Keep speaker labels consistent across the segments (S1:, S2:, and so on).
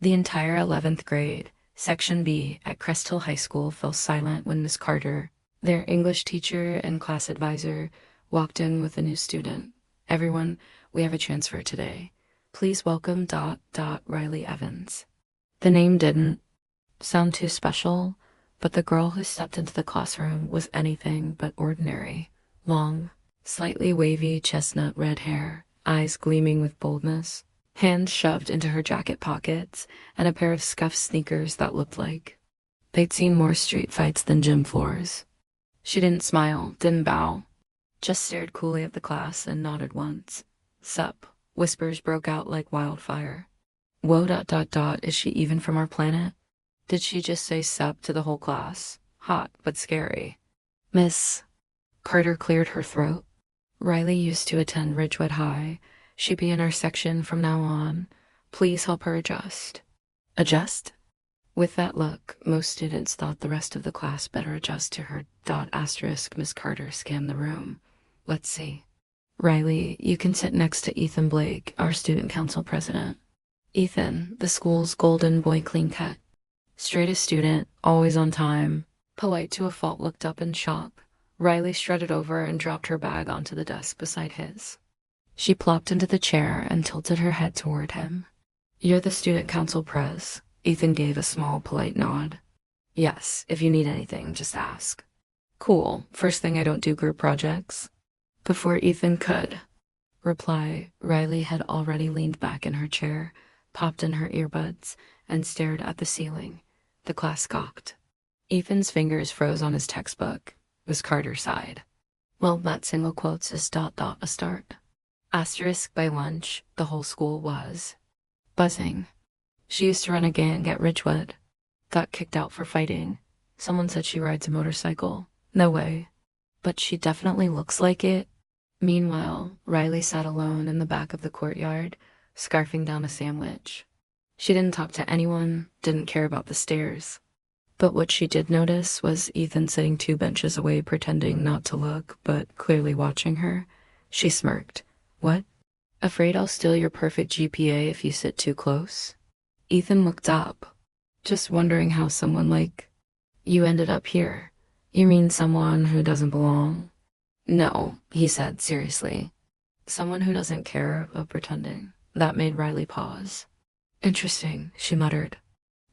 S1: The entire 11th grade, Section B at Cresthill High School fell silent when Miss Carter, their English teacher and class advisor, walked in with a new student. Everyone, we have a transfer today. Please welcome Riley Evans. The name didn't sound too special, but the girl who stepped into the classroom was anything but ordinary. Long, slightly wavy chestnut red hair, eyes gleaming with boldness, hands shoved into her jacket pockets, and a pair of scuffed sneakers that looked like they'd seen more street fights than gym floors. She didn't smile, didn't bow, just stared coolly at the class and nodded once. Sup, whispers broke out like wildfire. Whoa, is she even from our planet? Did she just say sup to the whole class? Hot, but scary. Miss Carter cleared her throat. Riley used to attend Ridgewood High. She'd be in our section from now on. Please help her adjust. Adjust? With that look, most students thought the rest of the class better adjust to her. Miss Carter scanned the room. Let's see. Riley, you can sit next to Ethan Blake, our student council president. Ethan, the school's golden boy clean cut. Straightest student, always on time, polite to a fault, looked up in shock. Riley strutted over and dropped her bag onto the desk beside his. She plopped into the chair and tilted her head toward him. You're the student council pres. Ethan gave a small, polite nod. Yes, if you need anything, just ask. Cool. First thing, I don't do group projects. Before Ethan could reply, Riley had already leaned back in her chair, popped in her earbuds, and stared at the ceiling. The class gawked. Ethan's fingers froze on his textbook. Miss Carter sighed. Well, that single quotes is ... a start. Asterisk by lunch, the whole school was buzzing. She used to run a gang at Ridgewood. Got kicked out for fighting. Someone said she rides a motorcycle. No way. But she definitely looks like it. Meanwhile, Riley sat alone in the back of the courtyard, scarfing down a sandwich. She didn't talk to anyone, didn't care about the stairs. But what she did notice was Ethan sitting 2 benches away, pretending not to look, but clearly watching her. She smirked. What? Afraid I'll steal your perfect GPA if you sit too close? Ethan looked up, just wondering how someone like you ended up here. You mean someone who doesn't belong? No, he said seriously. Someone who doesn't care about pretending. That made Riley pause. Interesting, she muttered.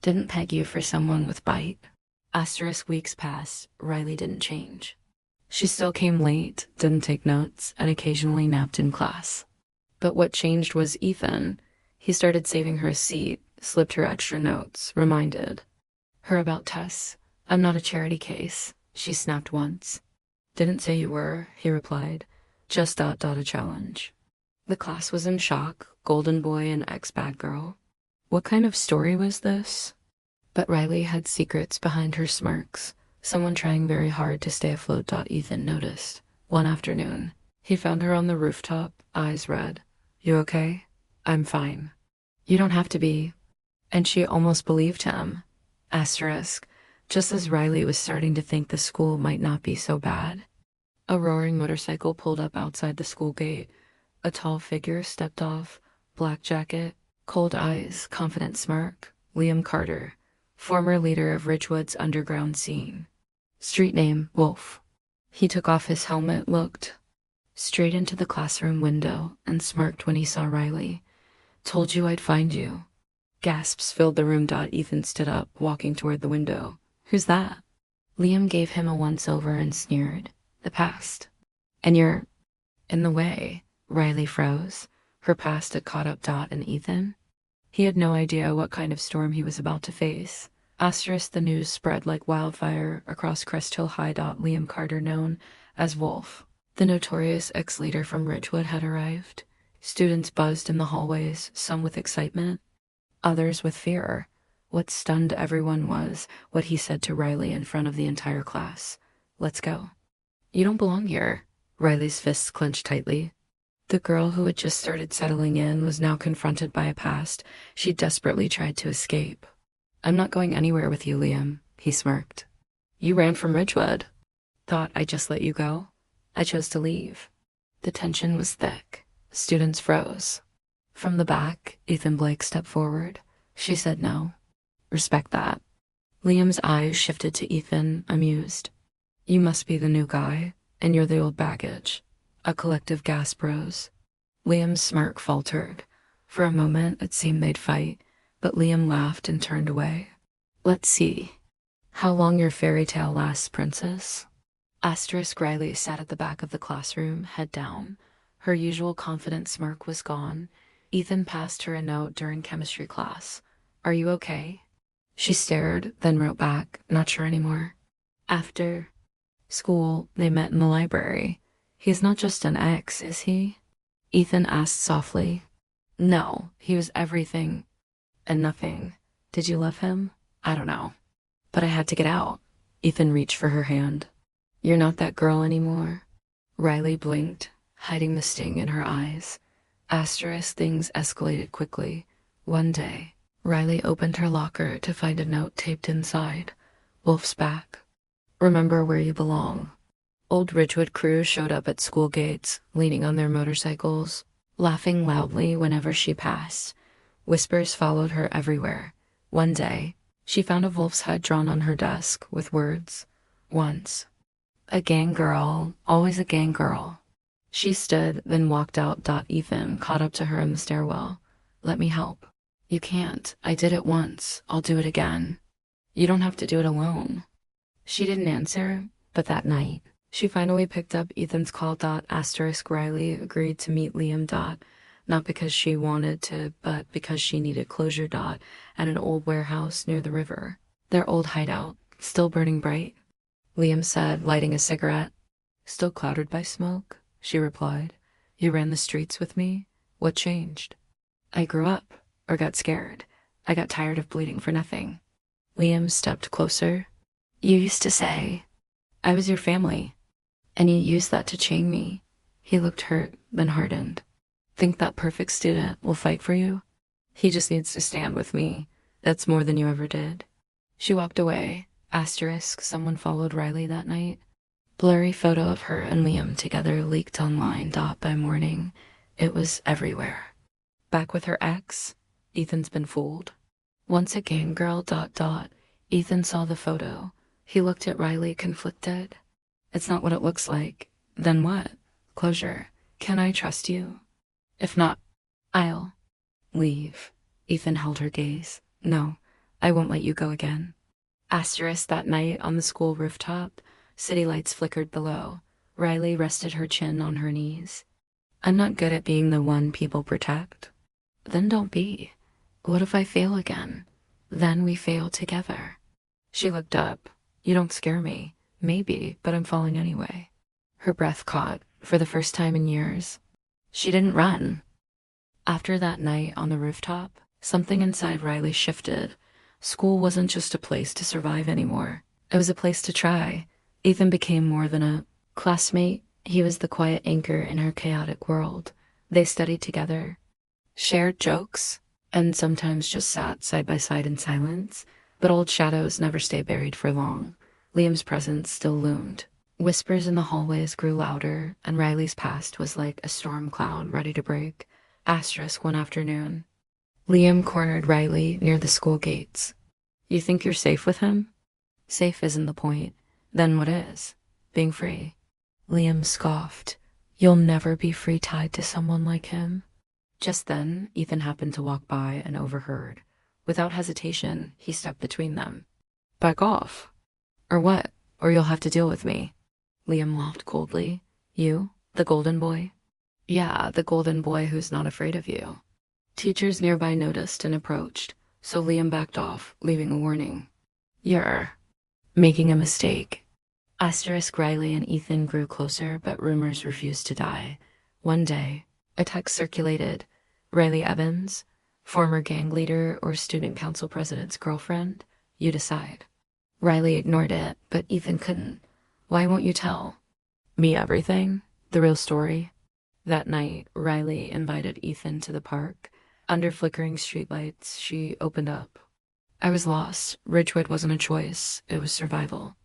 S1: Didn't peg you for someone with bite. Asterisk weeks passed, Riley didn't change. She still came late, didn't take notes, and occasionally napped in class. But what changed was Ethan. He started saving her a seat, slipped her extra notes, reminded her about Tess. I'm not a charity case, she snapped once. Didn't say you were, he replied. Just ... a challenge. The class was in shock, golden boy and ex-bad girl. What kind of story was this? But Riley had secrets behind her smirks. Someone trying very hard to stay afloat. Ethan noticed. One afternoon, he found her on the rooftop, eyes red. You okay? I'm fine. You don't have to be. And she almost believed him. Asterisk, just as Riley was starting to think the school might not be so bad. A roaring motorcycle pulled up outside the school gate. A tall figure stepped off, black jacket, cold eyes, confident smirk. Liam Carter, former leader of Ridgewood's underground scene. Street name, Wolf. He took off his helmet, looked straight into the classroom window, and smirked when he saw Riley. Told you I'd find you. Gasps filled the room. Ethan stood up, walking toward the window. Who's that? Liam gave him a once-over and sneered. The past. And you're in the way. Riley froze. Her past had caught up. And Ethan? He had no idea what kind of storm he was about to face. Asterisk, the news spread like wildfire across Cresthill High. Liam Carter, known as Wolf, the notorious ex-leader from Ridgewood, had arrived. Students buzzed in the hallways, some with excitement, others with fear. What stunned everyone was what he said to Riley in front of the entire class. Let's go. You don't belong here. Riley's fists clenched tightly. The girl who had just started settling in was now confronted by a past she desperately tried to escape. I'm not going anywhere with you, Liam, he smirked. You ran from Ridgewood. Thought I'd just let you go? I chose to leave. The tension was thick. Students froze. From the back, Ethan Blake stepped forward. She said no. Respect that. Liam's eyes shifted to Ethan, amused. You must be the new guy, and you're the old baggage. A collective gasp rose. Liam's smirk faltered. For a moment, it seemed they'd fight, but Liam laughed and turned away. Let's see. How long your fairy tale lasts, princess? Asterisk Riley sat at the back of the classroom, head down. Her usual confident smirk was gone. Ethan passed her a note during chemistry class. Are you okay? She stared, then wrote back, not sure anymore. After school, they met in the library. He's not just an ex, is he? Ethan asked softly. No, he was everything and nothing. Did you love him? I don't know. But I had to get out. Ethan reached for her hand. You're not that girl anymore. Riley blinked, hiding the sting in her eyes. Asterisk things escalated quickly. One day, Riley opened her locker to find a note taped inside. Wolf's back. Remember where you belong. Old Ridgewood crew showed up at school gates, leaning on their motorcycles, laughing loudly whenever she passed. Whispers followed her everywhere. One day, she found a wolf's head drawn on her desk with words. Once. A gang girl, always a gang girl. She stood, then walked out. Ethan caught up to her in the stairwell. Let me help. You can't. I did it once. I'll do it again. You don't have to do it alone. She didn't answer, but that night, she finally picked up Ethan's call. Asterisk Riley agreed to meet Liam. Not because she wanted to, but because she needed closure. At an old warehouse near the river. Their old hideout, still burning bright. Liam said, lighting a cigarette. Still clouded by smoke, she replied. You ran the streets with me? What changed? I grew up, or got scared. I got tired of bleeding for nothing. Liam stepped closer. You used to say, I was your family, and you used that to chain me. He looked hurt, then hardened. Think that perfect student will fight for you? He just needs to stand with me. That's more than you ever did. She walked away. Asterisk, someone followed Riley that night. Blurry photo of her and Liam together leaked online. By morning, it was everywhere. Back with her ex, Ethan's been fooled. Once a gang girl. Ethan saw the photo. He looked at Riley, conflicted. It's not what it looks like. Then what? Closure. Can I trust you? If not, I'll leave. Ethan held her gaze. No, I won't let you go again. Asterisk that night on the school rooftop, city lights flickered below. Riley rested her chin on her knees. I'm not good at being the one people protect. Then don't be. What if I fail again? Then we fail together. She looked up. You don't scare me. Maybe, but I'm falling anyway. Her breath caught, for the first time in years. She didn't run. After that night on the rooftop, something inside Riley shifted. School wasn't just a place to survive anymore. It was a place to try. Ethan became more than a classmate. He was the quiet anchor in her chaotic world. They studied together, shared jokes, and sometimes just sat side by side in silence. But old shadows never stay buried for long. Liam's presence still loomed. Whispers in the hallways grew louder, and Riley's past was like a storm cloud ready to break. Asterisk one afternoon. Liam cornered Riley near the school gates. You think you're safe with him? Safe isn't the point. Then what is? Being free. Liam scoffed. You'll never be free tied to someone like him. Just then, Ethan happened to walk by and overheard. Without hesitation, he stepped between them. Back off. Or what? Or you'll have to deal with me. Liam laughed coldly. You? The golden boy? Yeah, the golden boy who's not afraid of you. Teachers nearby noticed and approached, so Liam backed off, leaving a warning. You're making a mistake. Asterisk Riley and Ethan grew closer, but rumors refused to die. One day, a text circulated. Riley Evans, former gang leader or student council president's girlfriend, you decide. Riley ignored it, but Ethan couldn't. Why won't you tell me everything? The real story? That night, Riley invited Ethan to the park. Under flickering streetlights, she opened up. I was lost. Ridgewood wasn't a choice. It was survival.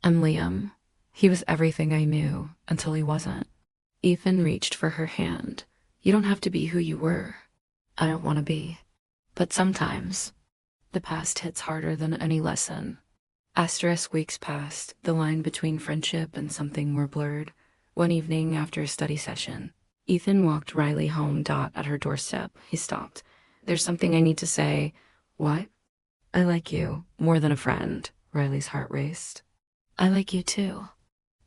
S1: I'm Liam. He was everything I knew, until he wasn't. Ethan reached for her hand. You don't have to be who you were. I don't want to be. But sometimes, The past hits harder than any lesson. Asterisk weeks passed, the line between friendship and something more blurred. One evening after a study session, Ethan walked Riley home. At her doorstep, he stopped. "There's something I need to say." "What?" "I like you more than a friend." Riley's heart raced. "I like you too."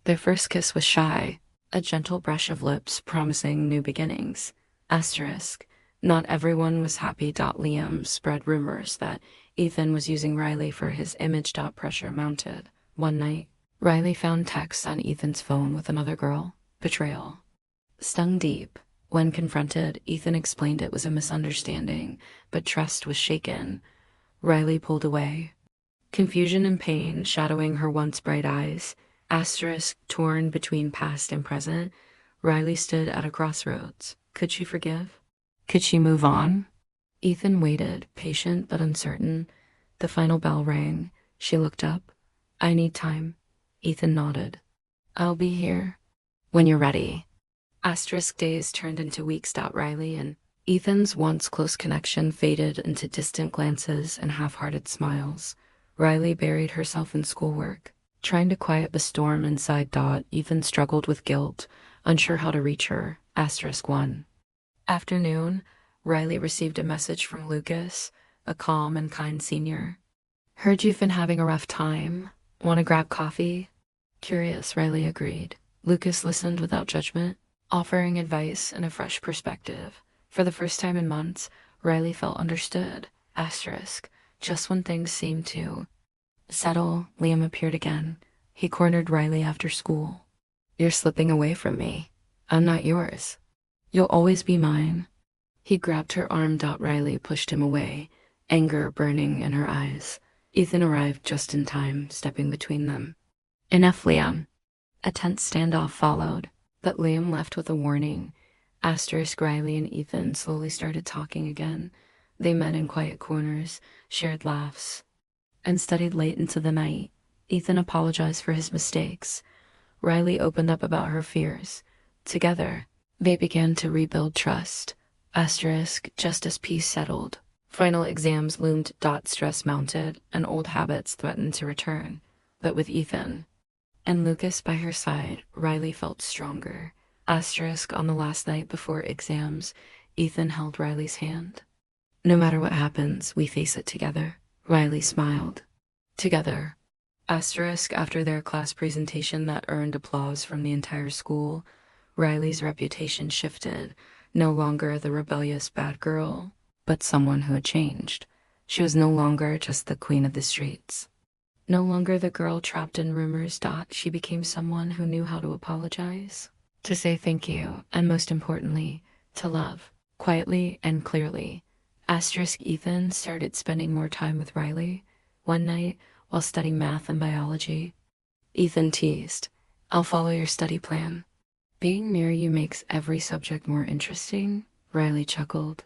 S1: Their first kiss was shy, a gentle brush of lips promising new beginnings. Asterisk. Not everyone was happy. Liam spread rumors that Ethan was using Riley for his image. Pressure mounted. One night, Riley found texts on Ethan's phone with another girl. Betrayal. Stung deep. When confronted, Ethan explained it was a misunderstanding, but trust was shaken. Riley pulled away. Confusion and pain shadowing her once bright eyes. Asterisk torn between past and present, Riley stood at a crossroads. Could she forgive? Could she move on? Ethan waited, patient but uncertain. The final bell rang. She looked up. "I need time." Ethan nodded. "I'll be here when you're ready." Asterisk days turned into weeks. Riley and Ethan's once close connection faded into distant glances and half-hearted smiles. Riley buried herself in schoolwork, trying to quiet the storm inside. Ethan struggled with guilt, unsure how to reach her. Asterisk 1. Afternoon, Riley received a message from Lucas, a calm and kind senior. "Heard you've been having a rough time. Want to grab coffee?" Curious, Riley agreed. Lucas listened without judgment, offering advice and a fresh perspective. For the first time in months, Riley felt understood. Asterisk. Just when things seemed to settle, Liam appeared again. He cornered Riley after school. "You're slipping away from me. I'm not yours. You'll always be mine." He grabbed her arm. Riley pushed him away, anger burning in her eyes. Ethan arrived just in time, stepping between them. "Enough, Liam." A tense standoff followed, but Liam left with a warning. Asterisk. Riley and Ethan slowly started talking again. They met in quiet corners, shared laughs, and studied late into the night. Ethan apologized for his mistakes. Riley opened up about her fears. Together, they began to rebuild trust. Asterisk. Just as peace settled, final exams loomed. Stress mounted, and old habits threatened to return. But with Ethan and Lucas by her side, Riley felt stronger. Asterisk. On the last night before exams, Ethan held Riley's hand. "No matter what happens, we face it together." Riley smiled. Together. Asterisk. After their class presentation that earned applause from the entire school, Riley's reputation shifted. No longer the rebellious bad girl, but someone who had changed. She was no longer just the queen of the streets. No longer the girl trapped in rumors. She became someone who knew how to apologize, to say thank you, and most importantly, to love, quietly and clearly. Asterisk. Ethan started spending more time with Riley. One night, while studying math and biology, Ethan teased, "I'll follow your study plan." "Being near you makes every subject more interesting," Riley chuckled.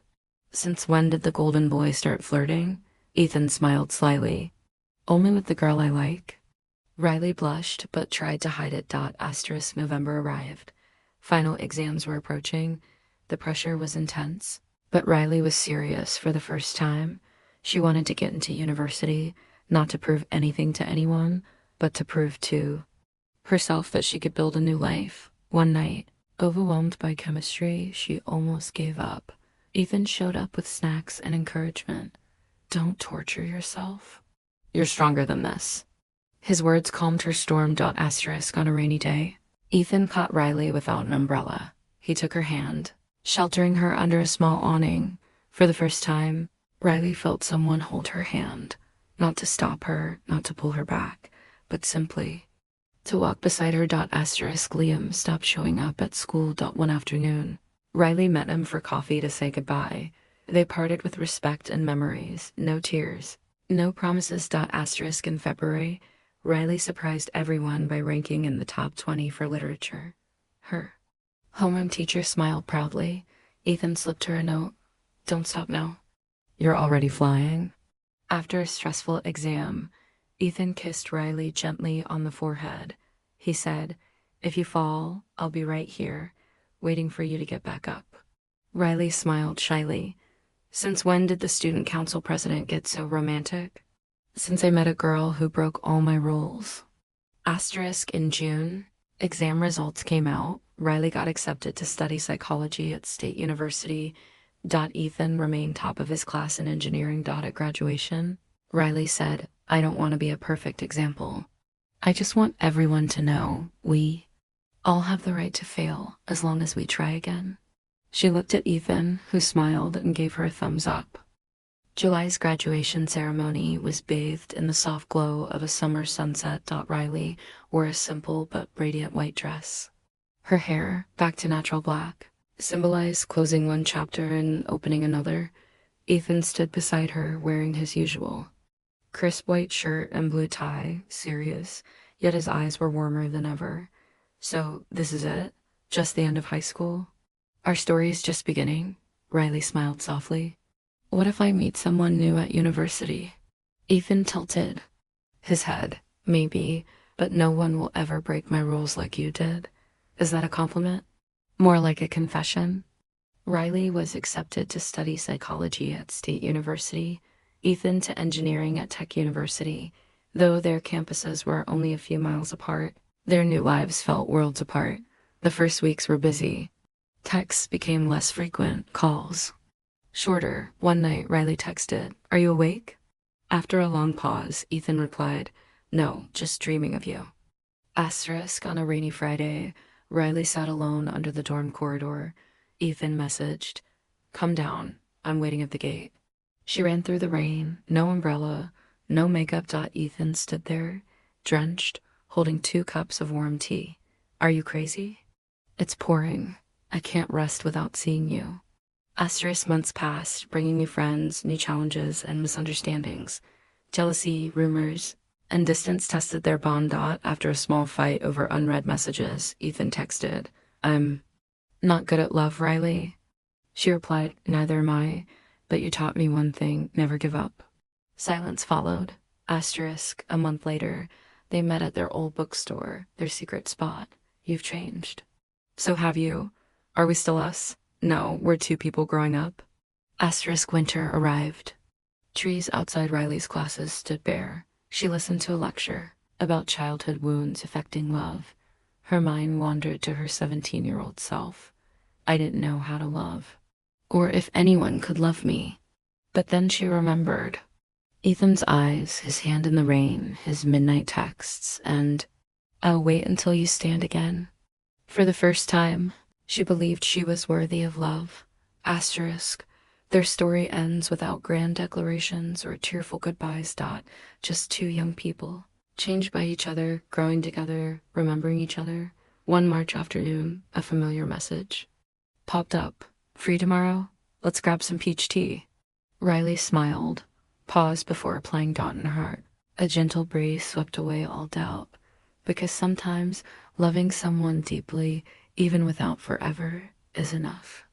S1: "Since when did the golden boy start flirting?" Ethan smiled slyly. "Only with the girl I like." Riley blushed, but tried to hide it. Asterisk. November arrived. Final exams were approaching. The pressure was intense, but Riley was serious for the first time. She wanted to get into university, not to prove anything to anyone, but to prove to herself that she could build a new life. One night, overwhelmed by chemistry, she almost gave up. Ethan showed up with snacks and encouragement. "Don't torture yourself. You're stronger than this." His words calmed her storm. Asterisk. On a rainy day, Ethan caught Riley without an umbrella. He took her hand, sheltering her under a small awning. For the first time, Riley felt someone hold her hand, not to stop her, not to pull her back, but simply to walk beside her. Asterisk. Liam stopped showing up at school. One afternoon, Riley met him for coffee to say goodbye. They parted with respect and memories, no tears, no promises. Asterisk. In February, Riley surprised everyone by ranking in the top 20 for literature. Her homeroom teacher smiled proudly. Ethan slipped her a note. "Don't stop now. You're already flying." After a stressful exam, Ethan kissed Riley gently on the forehead. He said, "If you fall, I'll be right here, waiting for you to get back up." Riley smiled shyly. Since when did the student council president get so romantic? Since I met a girl who broke all my rules. Asterisk in June, exam results came out. Riley got accepted to study psychology at State University. Ethan remained top of his class in engineering. At graduation, Riley said, I don't want to be a perfect example. I just want everyone to know we all have the right to fail as long as we try again. She looked at Ethan, who smiled and gave her a thumbs up. July's graduation ceremony was bathed in the soft glow of a summer sunset. Riley wore a simple but radiant white dress. Her hair, back to natural black, symbolized closing one chapter and opening another. Ethan stood beside her wearing his usual crisp white shirt and blue tie, serious, yet his eyes were warmer than ever. So, this is it? Just the end of high school? Our story's just beginning? Riley smiled softly. What if I meet someone new at university? Ethan tilted his head. Maybe, but no one will ever break my rules like you did. Is that a compliment? More like a confession? Riley was accepted to study psychology at State University, Ethan to engineering at Tech University. Though their campuses were only a few miles apart, their new lives felt worlds apart. The first weeks were busy. Texts became less frequent, calls shorter. One night, Riley texted, Are you awake? After a long pause, Ethan replied, No, just dreaming of you. Asterisk on a rainy Friday, Riley sat alone under the dorm corridor. Ethan messaged, Come down, I'm waiting at the gate. She ran through the rain, no umbrella, no makeup. Ethan stood there, drenched, holding 2 cups of warm tea. Are you crazy? It's pouring. I can't rest without seeing you. Asterisk months passed, bringing new friends, new challenges, and misunderstandings. Jealousy, rumors, and distance tested their bond. After a small fight over unread messages, Ethan texted, I'm not good at love, Riley. She replied, Neither am I, but you taught me one thing, never give up. Silence followed. Asterisk, a month later, they met at their old bookstore, their secret spot. You've changed. So have you. Are we still us? No, we're 2 people growing up. Asterisk winter arrived. Trees outside Riley's classes stood bare. She listened to a lecture about childhood wounds affecting love. Her mind wandered to her 17-year-old self. I didn't know how to love, or if anyone could love me. But then she remembered Ethan's eyes, his hand in the rain, his midnight texts, and I'll wait until you stand again. For the first time, she believed she was worthy of love. Asterisk. Their story ends without grand declarations or tearful goodbyes. Just 2 young people, changed by each other, growing together, remembering each other. One March afternoon, a familiar message popped up. Free tomorrow? Let's grab some peach tea. Riley smiled, paused before applying in her heart. A gentle breeze swept away all doubt, because sometimes loving someone deeply, even without forever, is enough.